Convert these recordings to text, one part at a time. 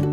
Bonjour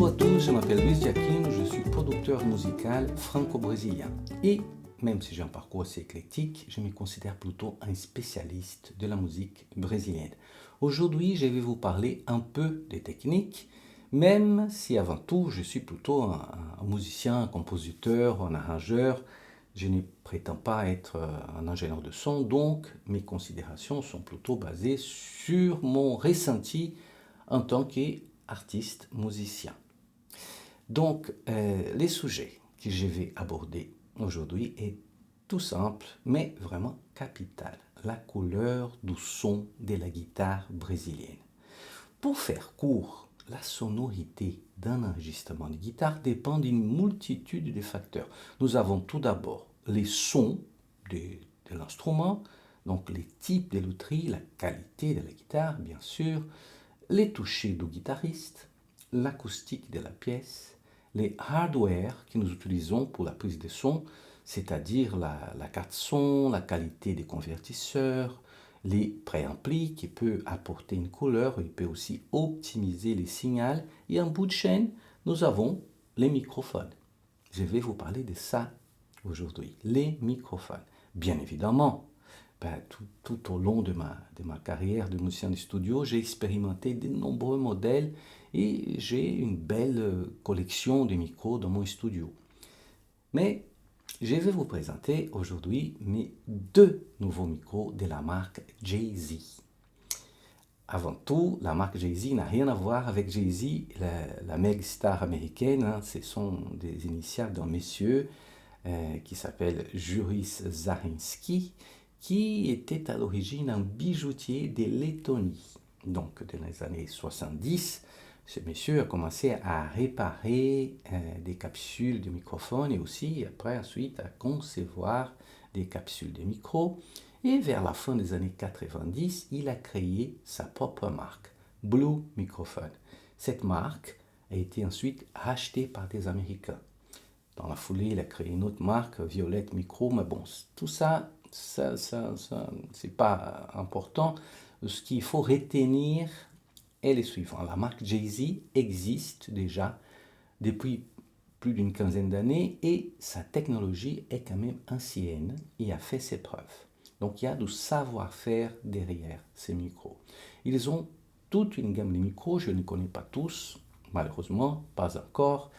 à tous, je m'appelle Luis Giacchino, je suis producteur musical franco-brésilien. Et même si j'ai un parcours assez éclectique, je me considère plutôt un spécialiste de la musique brésilienne. Aujourd'hui, je vais vous parler un peu des techniques, même si avant tout, je suis plutôt un musicien, un compositeur, un arrangeur. Je ne prétends pas être un ingénieur de son, donc mes considérations sont plutôt basées sur mon ressenti en tant qu'artiste musicien. Donc, les sujets que je vais aborder aujourd'hui est tout simple, mais vraiment capital. La couleur du son de la guitare brésilienne. Pour faire court, la sonorité d'un enregistrement de guitare dépend d'une multitude de facteurs. Nous avons tout d'abord les sons de l'instrument, donc les types de lutherie, la qualité de la guitare, bien sûr, les touchés du guitariste, l'acoustique de la pièce, les hardware que nous utilisons pour la prise de son, c'est-à-dire la carte son, la qualité des convertisseurs, les préamplis qui peuvent apporter une couleur, il peut aussi optimiser les signaux. Et en bout de chaîne, nous avons les microphones. Je vais vous parler de ça aujourd'hui, les microphones. Bien évidemment, tout au long de ma carrière de musicien de studio, j'ai expérimenté de nombreux modèles et j'ai une belle collection de micros dans mon studio. Mais je vais vous présenter aujourd'hui mes deux nouveaux micros de la marque Jay-Z. Avant tout, la marque Jay-Z n'a rien à voir avec Jay-Z, la méga star américaine. Ce sont des initiales d'un monsieur qui s'appelle Juris Zarinski, qui était à l'origine un bijoutier de Lettonie. Donc, dans les années 70, ce monsieur a commencé à réparer des capsules de microphones et aussi, ensuite, à concevoir des capsules de micro. Et vers la fin des années 90, il a créé sa propre marque, Blue Microphone. Cette marque a été ensuite rachetée par des Américains. Dans la foulée, il a créé une autre marque, Violette Micro, mais bon, tout ça c'est pas important. Ce qu'il faut retenir est le suivant. La marque Jay-Z existe déjà depuis plus d'une quinzaine d'années et sa technologie est quand même ancienne et a fait ses preuves. Donc il y a du savoir-faire derrière ces micros. Ils ont toute une gamme de micros, je ne connais pas tous, malheureusement, pas encore.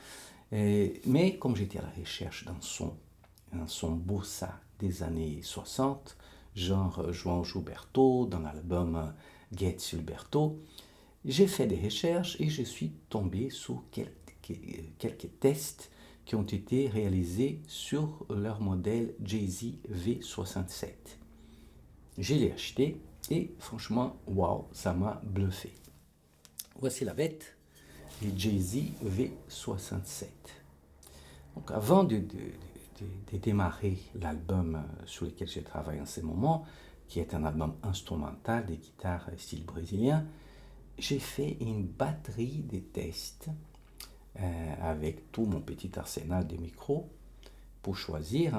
Mais comme j'étais à la recherche un son bossa des années 60, genre João Gilberto, dans l'album Get Gilberto, j'ai fait des recherches et je suis tombé sur quelques tests qui ont été réalisés sur leur modèle Jay-Z V67. Je l'ai acheté et franchement, waouh, ça m'a bluffé. Voici la bête, le Jay-Z V67. Donc avant de démarrer l'album sur lequel je travaille en ce moment, qui est un album instrumental de guitare style brésilien, j'ai fait une batterie de tests avec tout mon petit arsenal de micros pour choisir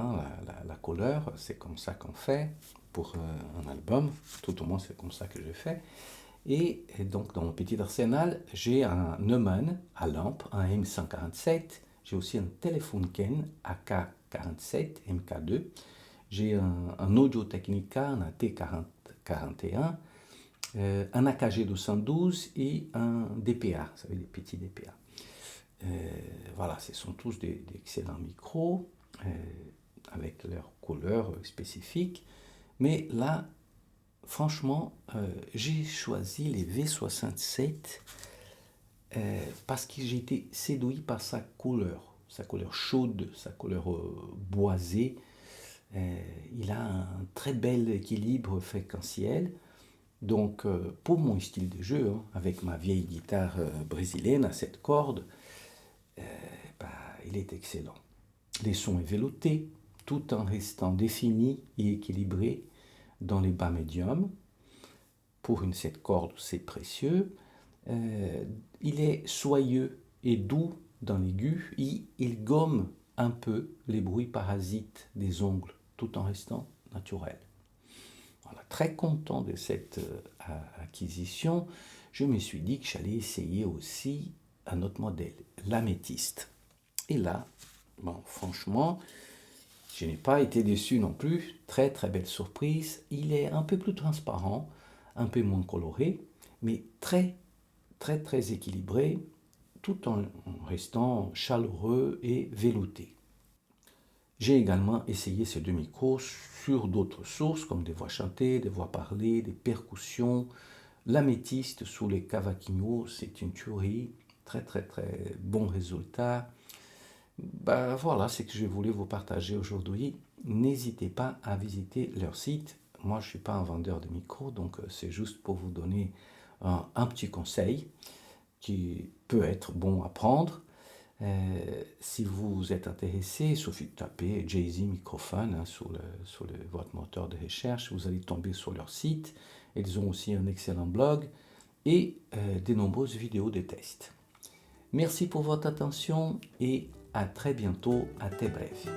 la couleur. C'est comme ça qu'on fait pour un album, tout au moins c'est comme ça que je fais. Et donc dans mon petit arsenal, j'ai un Neumann à lampe, un M147, j'ai aussi un Telefunken AK47 MK2, j'ai un Audio-Technica, un AT41, un AKG 212 et un DPA, vous savez, des petits DPA. Voilà, ce sont tous d'excellents micros avec leurs couleurs spécifiques. Mais là, franchement, j'ai choisi les V67 parce que j'ai été séduit par sa couleur chaude, sa couleur boisée. Il a un très bel équilibre fréquentiel. Donc, pour mon style de jeu, avec ma vieille guitare brésilienne à 7 cordes, il est excellent. Les sons est velouté, tout en restant défini et équilibré dans les bas médiums. Pour une 7 cordes, c'est précieux. Il est soyeux et doux dans l'aigu et il gomme un peu les bruits parasites des ongles tout en restant naturel. Voilà, très content de cette acquisition, je me suis dit que j'allais essayer aussi un autre modèle, l'améthyste. Et là, bon, franchement, je n'ai pas été déçu non plus, très très belle surprise. Il est un peu plus transparent, un peu moins coloré, mais très très très équilibré, tout en restant chaleureux et velouté. J'ai également essayé ces deux micros sur d'autres sources comme des voix chantées, des voix parlées, des percussions. L'améthyste sous les cavaquinhos, c'est une tuerie. Très très très bon résultat. Ben voilà, c'est que je voulais vous partager aujourd'hui. N'hésitez pas à visiter leur site. Moi, je ne suis pas un vendeur de micros, donc c'est juste pour vous donner un petit conseil qui peut être bon à prendre. Si vous êtes intéressé, il suffit de taper Jay-Z microphone sur votre moteur de recherche. Vous allez tomber sur leur site. Ils ont aussi un excellent blog et de nombreuses vidéos de tests. Merci pour votre attention et à très bientôt, à très bref.